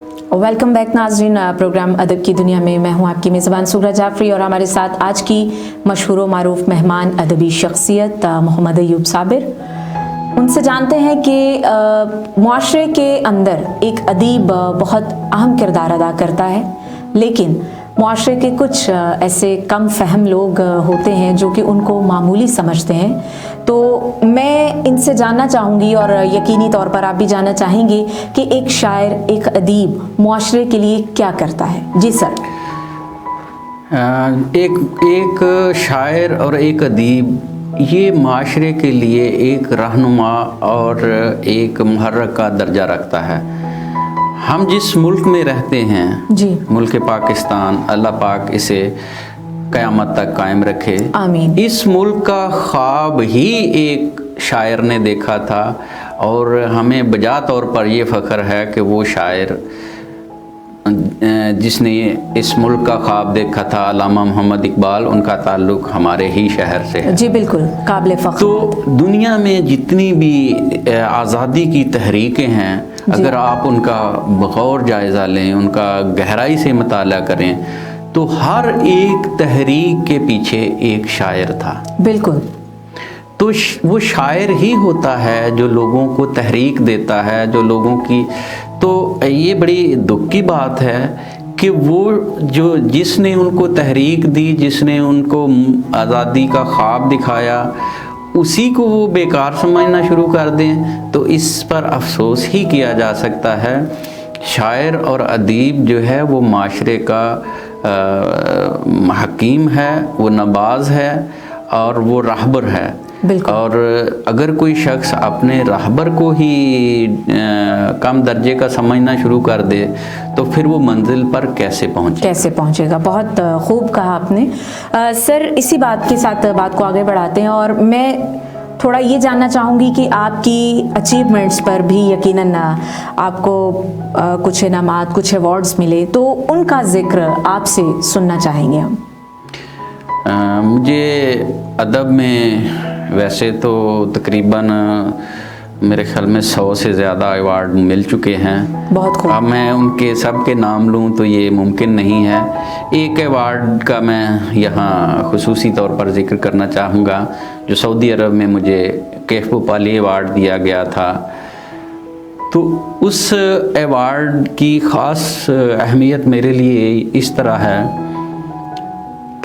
Welcome back नाज़रीन, programme अदब की दुनिया में मैं हूं आपकी मेज़बान सुगरा जाफरी और हमारे साथ आज की मशहूर व मारूफ मेहमान अदबी शख्सियत मोहम्मद अय्यूब साबिर। उनसे जानते हैं कि मुआशरे के अंदर एक अदीब बहुत अहम किरदार अदा करता है, लेकिन मुआशरे के कुछ ऐसे कम फहम लोग होते हैं जो कि उनको मामूली समझते हैं। तो मैं इनसे जानना चाहूँगी और यकीनी तौर पर आप भी जानना चाहेंगे कि एक शायर, एक अदीब मुआशरे के लिए क्या करता है। जी सर। एक शायर और एक अदीब ये माशरे के लिए एक रहनुमा और एक मुहर्रक का दर्जा रखता है। हम जिस मुल्क में रहते हैं जी, मुल्क पाकिस्तान, अल्लाह पाक इसे क़यामत तक कायम रखे, आमीन। इस मुल्क का ख्वाब ही एक शायर ने देखा था और हमें बजा तौर पर यह फ़ख्र है कि वो शायर जिसने इस मुल्क का ख्वाब देखा था, अल्लामा मोहम्मद इकबाल, उनका ताल्लुक़ हमारे ही शहर से है। जी बिल्कुल, काबिल फ़ख्र। तो दुनिया में जितनी भी आज़ादी की तहरीकें हैं, अगर आप उनका बग़ौर जायज़ा लें, उनका गहराई से मुताला करें, तो हर एक तहरीक के पीछे एक शायर था। बिल्कुल। तो वो शायर ही होता है जो लोगों को तहरीक देता है, जो लोगों की। तो ये बड़ी दुख की बात है कि वो जो जिसने उनको तहरीक दी, जिसने उनको आज़ादी का ख्वाब दिखाया, उसी को वो बेकार समझना शुरू कर दें, तो इस पर अफसोस ही किया जा सकता है। शायर और अदीब जो है वो माशरे का हकीम है, वो नवाज़ है और वो रहबर है। और अगर कोई शख्स अपने रहबर को ही कम दर्जे का समझना शुरू कर दे तो फिर वो मंजिल पर कैसे पहुंचेगा। बहुत खूब कहा आपने। सर, इसी बात के साथ बात को आगे बढ़ाते हैं और मैं थोड़ा ये जानना चाहूँगी कि आपकी अचीवमेंट्स पर भी यकीनन आपको कुछ इनामात, कुछ अवार्ड्स मिले, तो उनका जिक्र आपसे सुनना चाहेंगे हम। मुझे अदब में वैसे तो तकरीबन मेरे ख्याल में 100 से ज़्यादा अवार्ड मिल चुके हैं। बहुत खूब। अब मैं उनके सब के नाम लूँ तो ये मुमकिन नहीं है। एक अवार्ड का मैं यहाँ खुसूसी तौर पर जिक्र करना चाहूँगा, जो सऊदी अरब में मुझे कैफ भोपाली अवार्ड दिया गया था। तो उस अवार्ड की ख़ास अहमियत मेरे लिए इस तरह है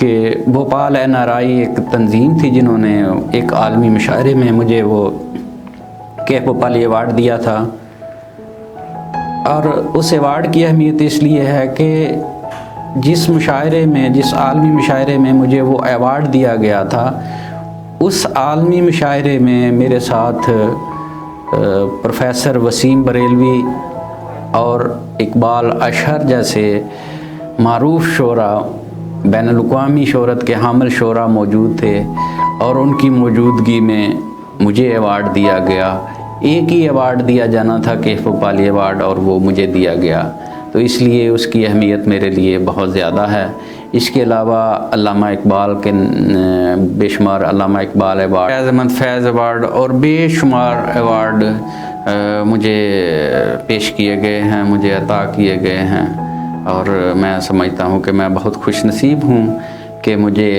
कि भोपाल NRI एक तंजीम थी जिन्होंने एक आलमी मुशायरे में मुझे वो कैफ भोपाली अवार्ड दिया था। और उस अवार्ड की अहमियत इसलिए है कि जिस मुशायरे में, जिस आलमी मुशायरे में मुझे वो अवार्ड दिया गया था, उस आलमी मुशायरे में मेरे साथ प्रोफेसर वसीम बरेलवी और इकबाल अशहर जैसे मारूफ शोरा, बैनुल-अक़वामी शोहरत के हामिल शोरा मौजूद थे और उनकी मौजूदगी में मुझे अवार्ड दिया गया। एक ही अवार्ड दिया जाना था, कैफ भोपाली अवार्ड, और वो मुझे दिया गया, तो इसलिए उसकी अहमियत मेरे लिए बहुत ज़्यादा है। इसके अलावा अल्लामा इकबाल के बेशुमार अल्लामा इकबाल अवार्ड, फैज़ अहमद फैज़ अवार्ड और बेशुमार अवार्ड मुझे पेश किए गए हैं, मुझे अता किए गए हैं। और मैं समझता हूँ कि मैं बहुत खुश नसीब हूँ कि मुझे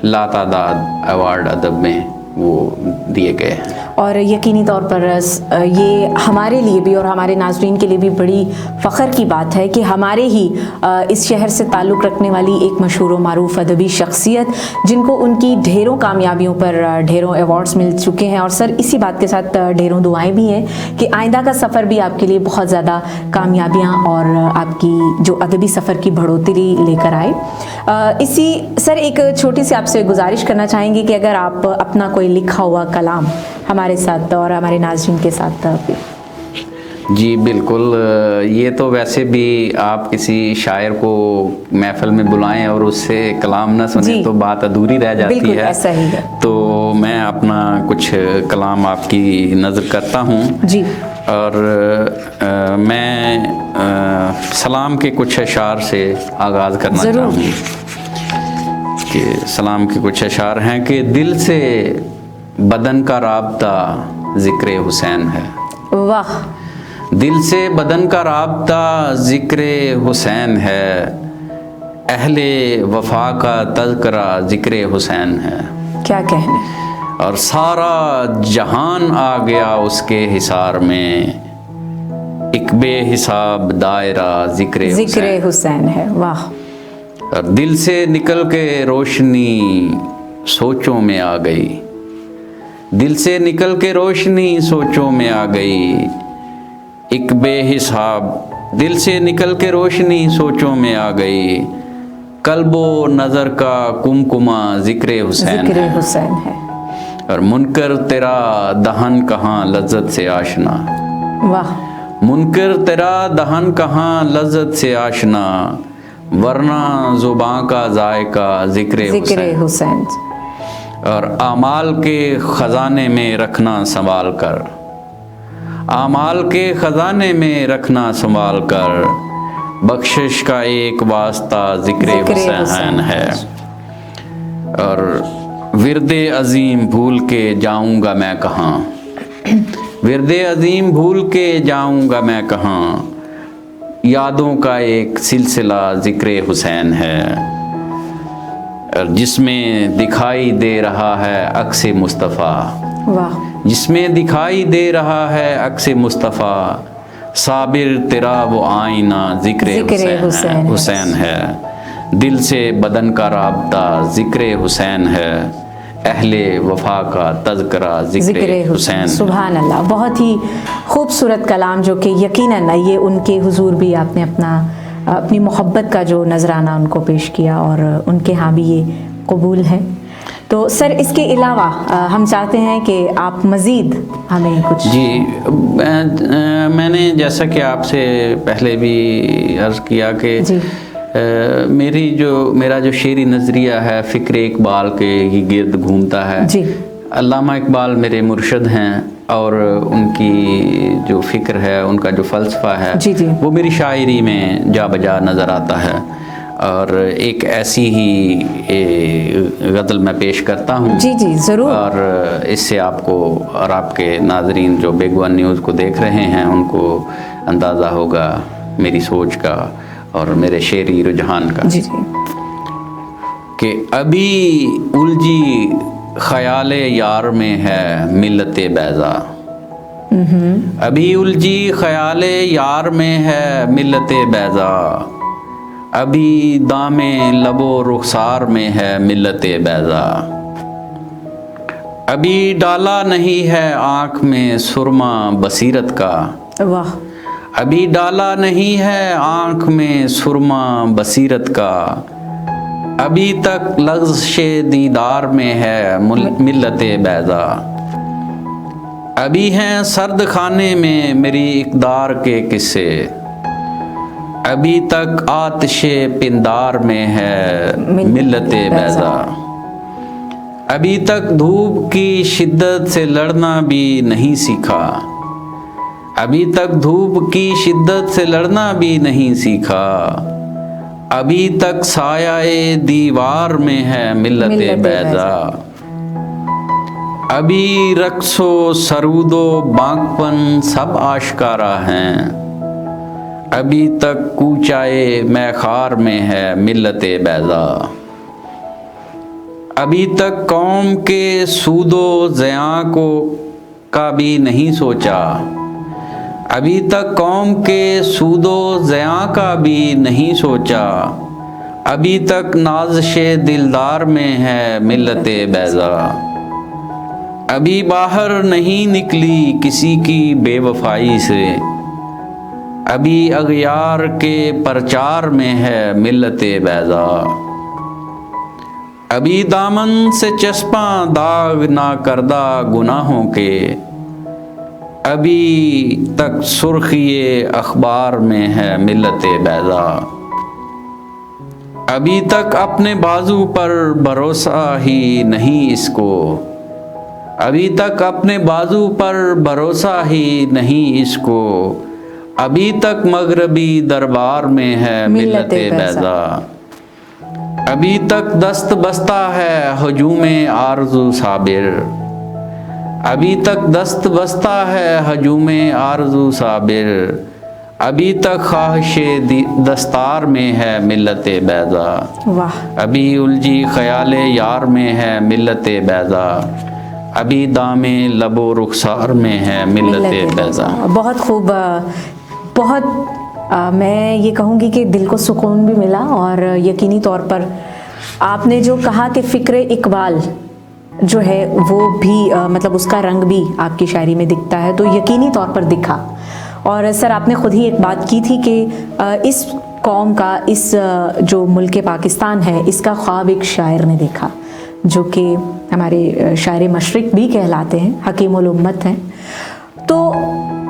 लातादाद अवार्ड अदब में वो दिए गए हैं। और यकीनी तौर पर ये हमारे लिए भी और हमारे नाज़रीन के लिए भी बड़ी फ़ख्र की बात है कि हमारे ही इस शहर से ताल्लुक़ रखने वाली एक मशहूर व मारूफ अदबी शख्सियत, जिनको उनकी ढेरों कामयाबियों पर ढेरों अवार्ड्स मिल चुके हैं। और सर, इसी बात के साथ ढेरों दुआएं भी हैं कि आइंदा का सफ़र भी आपके लिए बहुत ज़्यादा कामयाबियाँ और आपकी जो अदबी सफ़र की बढ़ोतरी लेकर आए। इसी सर, एक छोटी सी आपसे गुजारिश करना चाहेंगे कि अगर आप अपना कोई लिखा हुआ कलाम हमारे साथ और हमारे नाज़रीन के साथ भी। जी बिल्कुल, ये तो वैसे भी आप किसी शायर को महफिल में बुलाएं और उससे कलाम ना सुने तो बात अधूरी रह जाती है। ऐसा ही है। तो मैं अपना कुछ कलाम आपकी नज़र करता हूँ जी। और मैं सलाम के कुछ अशार से आगाज़ करना चाहूँगी कि सलाम के कुछ अशार हैं कि दिल से बदन का राब्ता ज़िक्र हुसैन है। वाह। दिल से बदन का राब्ता ज़िक्र हुसैन है, अहले वफा का तज़किरा ज़िक्र हुसैन है। क्या कहने। और सारा जहान आ गया उसके हिसार में, एक बेहिसाब दायरा ज़िक्र हुसैन है। वाह। और दिल से निकल के रोशनी सोचों में आ गई, दिल से निकल के रोशनी सोचों में आ गई, एक बेहिसाब दिल से निकल के रोशनी सोचों में आ गई, कल्बो नज़र का कुमकुमा ज़िक्र हुसैन है। और मुनकर तेरा दहन कहाँ लज्जत से आशना। वाह। मुनकर तेरा दहन कहाँ लज्जत से आशना, वरना ज़ुबां का जायका ज़िक्र हुसैन। और आमाल के ख़जाने में रखना संभाल कर, आमाल के ख़जाने में रखना संभाल कर, बख्शिश का एक वास्ता ज़िक्र हुसैन है। और विरदे अज़ीम भूल के जाऊंगा मैं कहाँ, विरदे अज़ीम भूल के जाऊंगा मैं कहाँ, यादों का एक सिलसिला ज़िक्र हुसैन है। और जिसमें दिखाई दे रहा है अक्स मुस्तफ़ा, वाह। जिसमें दिखाई दे रहा है अक्स मुस्तफ़ा, साबिर तेरा वो आईना ज़िक्र हुसैन है। दिल से बदन का राब्ता ज़िक्र हुसैन है, अहले वफा का तज़किरा ज़िक्र हुसैन। सुभान अल्लाह। बहुत ही खूबसूरत कलाम जो कि यकीनन ये उनके हुजूर भी आपने अपनी मोहब्बत का जो नजराना उनको पेश किया और उनके यहाँ भी ये कबूल है। तो सर इसके अलावा हम चाहते हैं कि आप मज़ीद हमें कुछ। जी, मैंने जैसा कि आपसे पहले भी अर्ज़ किया कि मेरा जो शेरी नज़रिया है फ़िक्र इकबाल के ही गिर्द घूमता है। जी। अल्लामा इकबाल मेरे मुर्शद हैं और उनकी जो फ़िक्र है, उनका जो फ़लसफ़ा है, जी जी, वो मेरी शायरी में जा बजा नज़र आता है। और एक ऐसी ही गज़ल मैं पेश करता हूँ। जी जी ज़रूर। और इससे आपको और आपके नाज़रीन जो बिग वन न्यूज़ को देख रहे हैं उनको अंदाज़ा होगा मेरी सोच का और मेरे शेरी रुझान का। जी जी। कि अभी उलझी ख़याले यार में है मिल्लते बैज़ा, अभी उलझी ख़याले यार में है मिल्लते बैज़ा, अभी दामे लबो रुखसार में है मिल्लते बैज़ा, अभी डाला नहीं है आँख में सुरमा बसीरत का। वाह। अभी डाला नहीं है आँख में सुरमा बसीरत का, अभी तक लग़्ज़-ए दीदार में है मिल्लते बैज़ा, अभी हैं सर्द खाने में मेरी इक़दार के किस्से, अभी तक आतिशे पिंदार में है मिल्लते बैज़ा, अभी तक धूप की शिद्दत से लड़ना भी नहीं सीखा, अभी तक धूप की शिद्दत से लड़ना भी नहीं सीखा, अभी तक साया-ए दीवार में है मिल्लते बैज़ा, अभी रक्सो सरूदो बांकपन सब आश्कारा हैं, अभी तक कूचाए मैखार में है मिल्लते बैज़ा, अभी तक कौम के सूदो ज़ियां को का भी नहीं सोचा, अभी तक कौम के सूदो ज़ियां का भी नहीं सोचा, अभी तक नाज़-ए दिलदार में है मिल्लते बैज़ा, अभी बाहर नहीं निकली किसी की बेवफाई से, अभी अग़यार के प्रचार में है मिल्लते बैज़ा, अभी दामन से चस्पा दाग ना करदा गुनाहों के, अभी तक सुर्खिए अखबार में है मिल्लते बैज़ा, अभी तक अपने बाजू पर भरोसा ही नहीं इसको, अभी तक अपने बाजू पर भरोसा ही नहीं इसको, अभी तक मगरबी दरबार में है मिल्लते बैज़ा, अभी तक दस्त बस्ता है हुजूम आरज़ू साबिर, अभी तक दस्त बस्ता है हजूमे आरज़ू साबिर, अभी तक ख्वाहिशे दस्तार में है मिल्लत बैज़ा, वाह, अभी उलझी ख़याले यार में है मिल्लत बैज़ा, अभी दामे लबो रुखसार में है मिल्लत बैज़ा। बहुत खूब, बहुत मैं ये कहूँगी कि दिल को सुकून भी मिला, और यकीनी तौर पर आपने जो कहा कि फ़िक्र इकबाल जो है वो भी मतलब उसका रंग भी आपकी शायरी में दिखता है, तो यकीनी तौर पर दिखा। और सर आपने खुद ही एक बात की थी कि इस कौम का, इस जो मुल्क पाकिस्तान है, इसका ख्वाब एक शायर ने देखा, जो कि हमारे शायर मशरिक़ भी कहलाते हैं, हकीमुल उम्मत हैं। तो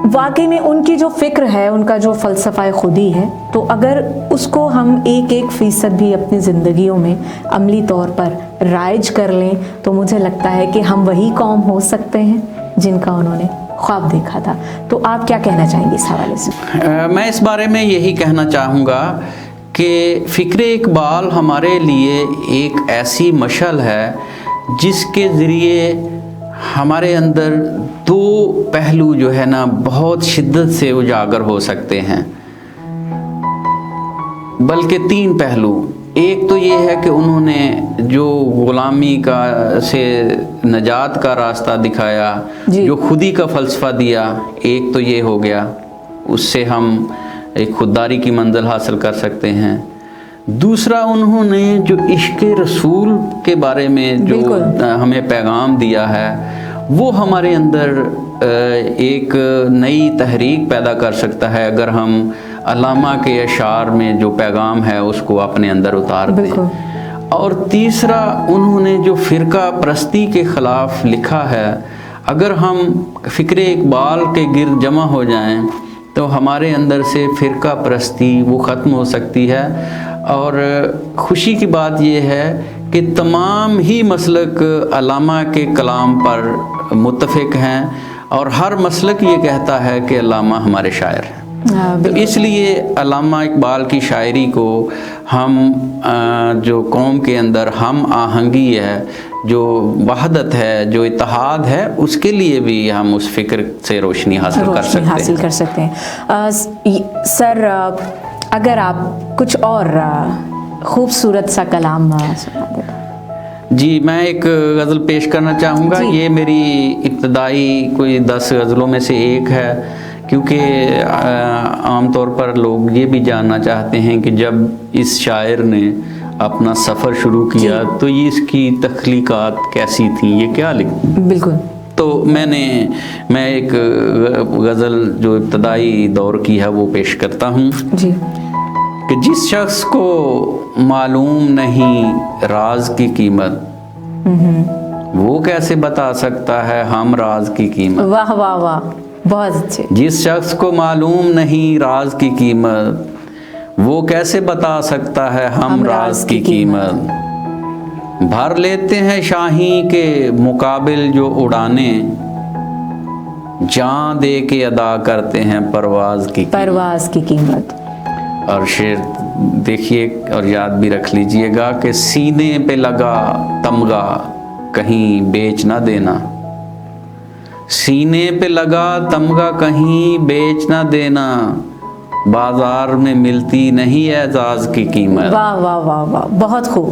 वाकई में उनकी जो फ़िक्र है, उनका जो फ़लसफ़ा खुदी है, तो अगर उसको हम 1% भी अपनी ज़िंदगियों में अमली तौर पर राइज कर लें, तो मुझे लगता है कि हम वही कौम हो सकते हैं जिनका उन्होंने ख्वाब देखा था। तो आप क्या कहना चाहेंगे इस हवाले से? मैं इस बारे में यही कहना चाहूँगा कि फ़िक्र इकबाल हमारे लिए एक ऐसी मशअल है जिसके ज़रिए हमारे अंदर दो पहलू जो है ना बहुत शिद्दत से उजागर हो सकते हैं, बल्कि 3 पहलू। एक तो ये है कि उन्होंने जो ग़ुलामी का से नजात का रास्ता दिखाया, जो खुदी का फ़लसफ़ा दिया, एक तो ये हो गया, उससे हम एक खुददारी की मंजिल हासिल कर सकते हैं। दूसरा, उन्होंने जो इश्क़ रसूल के बारे में जो हमें पैगाम दिया है, वो हमारे अंदर एक नई तहरीक पैदा कर सकता है अगर हम अल्लामा के अशार में जो पैगाम है उसको अपने अंदर उतार दें। और तीसरा, उन्होंने जो फ़िरका परस्ती के ख़िलाफ़ लिखा है, अगर हम फ़िक्र इकबाल के गिर्द जमा हो जाएं तो हमारे अंदर से फ़िरका परस्ती वो ख़त्म हो सकती है। और खुशी की बात यह है कि तमाम ही मसलक अल्लामा के कलाम पर मुत्तफ़िक़ हैं, और हर मसलक ये कहता है कि अल्लामा हमारे शायर हैं। तो इसलिए अल्लामा इकबाल की शायरी को हम जो कौम के अंदर हम आहंगी है, जो वहदत है, जो इत्तेहाद है, उसके लिए भी हम उस फ़िक्र से रोशनी हासिल कर सकते हैं। सर अगर आप कुछ और खूबसूरत सा कलाम सुना दें। जी, मैं एक गज़ल पेश करना चाहूँगा। ये मेरी इब्तदाई कोई 10 गज़लों में से एक है, क्योंकि आम तौर पर लोग ये भी जानना चाहते हैं कि जब इस शायर ने अपना सफ़र शुरू किया तो ये इसकी तख्लीक़ात कैसी थी, ये क्या लिखा। बिल्कुल। तो मैं एक गज़ल जो इब्तदाई दौर की है वो पेश करता हूँ जी। कि जिस शख्स को मालूम नहीं राज की कीमत, वो कैसे बता सकता है हम राज की कीमत। वाह वाह वाह, बहुत अच्छे। जिस शख्स को मालूम नहीं राज की कीमत, वो कैसे बता सकता है हम राज की कीमत। भर लेते हैं शाही के मुकाबिल जो उड़ाने, जान दे के अदा करते हैं परवाज की कीमत। और शेर देखिए और याद भी रख लीजिएगा कि सीने पे लगा तमगा कहीं बेच ना देना, सीने पे लगा तमगा कहीं बेच ना देना, बाजार में मिलती नहीं एजाज की कीमत। वाह वाह वाह वाह, बहुत खूब।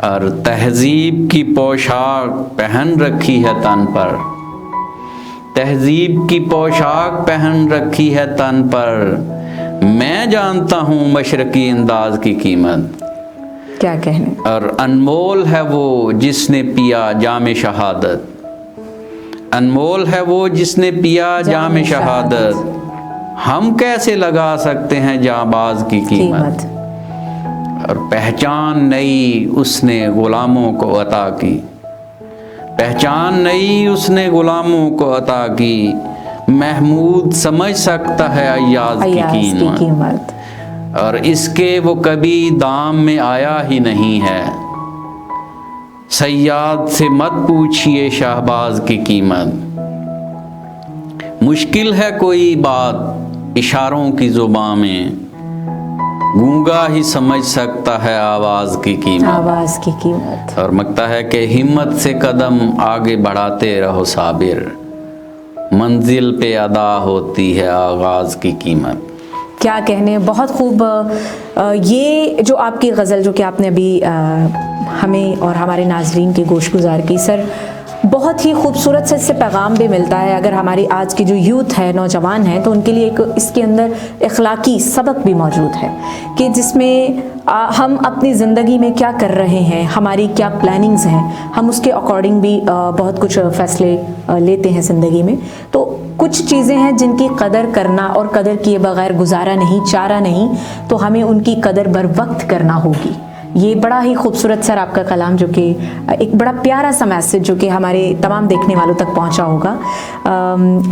और तहजीब की पोशाक पहन रखी है तन पर, तहजीब की पोशाक पहन रखी है तन पर, मैं जानता हूँ मशरकी अंदाज की कीमत। क्या कहने। और अनमोल है वो जिसने पिया जामे शहादत, अनमोल है वो जिसने पिया जामे शहादत, हम कैसे लगा सकते हैं जाबाज की कीमत। और पहचान नई उसने गुलामों को अता की, पहचान नई उसने गुलामों को अता की, महमूद समझ सकता है अय्याज की कीमत। और इसके वो कभी दाम में आया ही नहीं है, सयाद से मत पूछिए शाहबाज की कीमत। मुश्किल है कोई बात इशारों की ज़ुबान में, गूंगा ही समझ सकता है आवाज़ की कीमत। आवाज़ की कीमत। और मकता है कि हिम्मत से कदम आगे बढ़ाते रहो साबिर, मंजिल पे अदा होती है आगाज़ की कीमत। क्या कहने, बहुत खूब। ये जो आपकी गज़ल जो कि आपने अभी हमें और हमारे नाजरीन के गोश गुजार की सर, बहुत ही खूबसूरत से इससे पैगाम भी मिलता है। अगर हमारी आज की जो यूथ है, नौजवान है, तो उनके लिए एक इसके अंदर इखलाकी सबक भी मौजूद है कि जिसमें हम अपनी ज़िंदगी में क्या कर रहे हैं, हमारी क्या प्लानिंग्स हैं, हम उसके अकॉर्डिंग भी बहुत कुछ फ़ैसले लेते हैं ज़िंदगी में। तो कुछ चीज़ें हैं जिनकी कदर करना और कदर किए बगैर गुजारा नहीं, चारा नहीं, तो हमें उनकी कदर बर वक्त करना होगी। ये बड़ा ही खूबसूरत सर आपका कलाम, जो कि एक बड़ा प्यारा सा मैसेज जो कि हमारे तमाम देखने वालों तक पहुंचा होगा।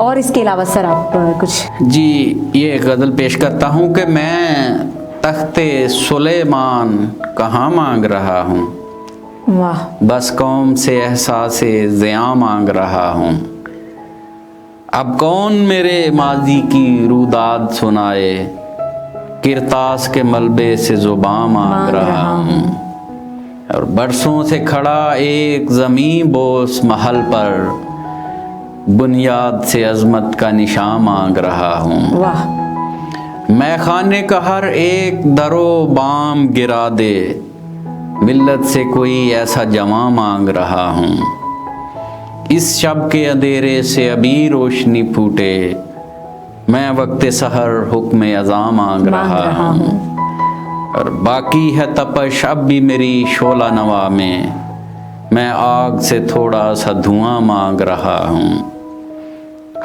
और इसके अलावा सर आप कुछ। जी, ये गज़ल पेश करता हूँ कि मैं तख्ते सुलेमान कहाँ मांग रहा हूँ, वाह, बस कौम से एहसासे ज़िया मांग रहा हूँ। अब कौन मेरे माजी की रूदाद सुनाए, किरतास के मलबे से ज़ुबां मांग रहा हूँ। और बरसों से खड़ा एक ज़मीं बोस महल पर, बुनियाद से अज़मत का निशान मांग रहा हूँ। वाह। मैं खाने का हर एक दरो बाम गिरा दे, मिल्लत से कोई ऐसा जमा मांग रहा हूँ। इस शब के अंधेरे से अभी रोशनी फूटे, मैं वक्त सहर हुक्म अज़ा मांग रहा हूँ। और बाकी है तपश अब भी मेरी शोला नवा में, मैं आग से थोड़ा सा धुआं मांग रहा हूँ।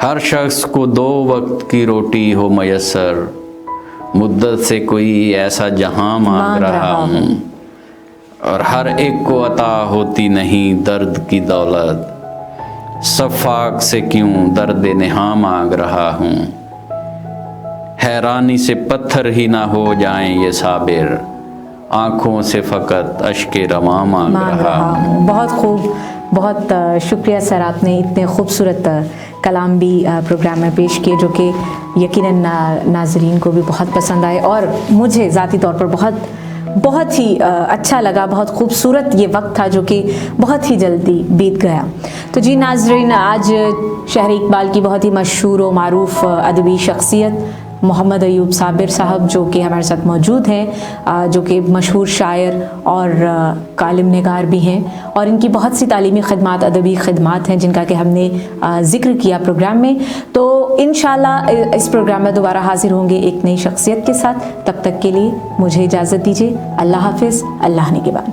हर शख्स को 2 वक्त की रोटी हो मयसर, मुद्दत से कोई ऐसा जहां मांग रहा हूँ। और हर एक को अता होती नहीं दर्द की दौलत, सफ़ाक से क्यों दर्द नेहा मांग रहा हूँ। हैरानी से पत्थर ही ना हो जाएं ये साबिर, आँखों से फ़कत अश्के रमा मांग रहा हूँ। बहुत खूब, बहुत शुक्रिया सर, आपने इतने खूबसूरत कलाम भी प्रोग्राम में पेश किए जो कि यकीनन नाजरीन को भी बहुत पसंद आए और मुझे ज़ाती तौर पर बहुत ही अच्छा लगा। बहुत खूबसूरत ये वक्त था जो कि बहुत ही जल्दी बीत गया। तो जी नाजरीन, आज शहर इकबाल की बहुत ही मशहूर व मारूफ अदबी शख्सियत मोहम्मद अयूब साबिर साहब जो कि हमारे साथ मौजूद हैं, जो कि मशहूर शायर और कालिम निगार भी हैं, और इनकी बहुत सी तालीमी खिदमात, अदबी खिदमात हैं जिनका कि हमने ज़िक्र किया प्रोग्राम में। तो इंशाल्लाह इस प्रोग्राम में दोबारा हाजिर होंगे एक नई शख्सियत के साथ। तब तक के लिए मुझे इजाज़त दीजिए। अल्लाह हाफिज़, अल्लाह निगहबान।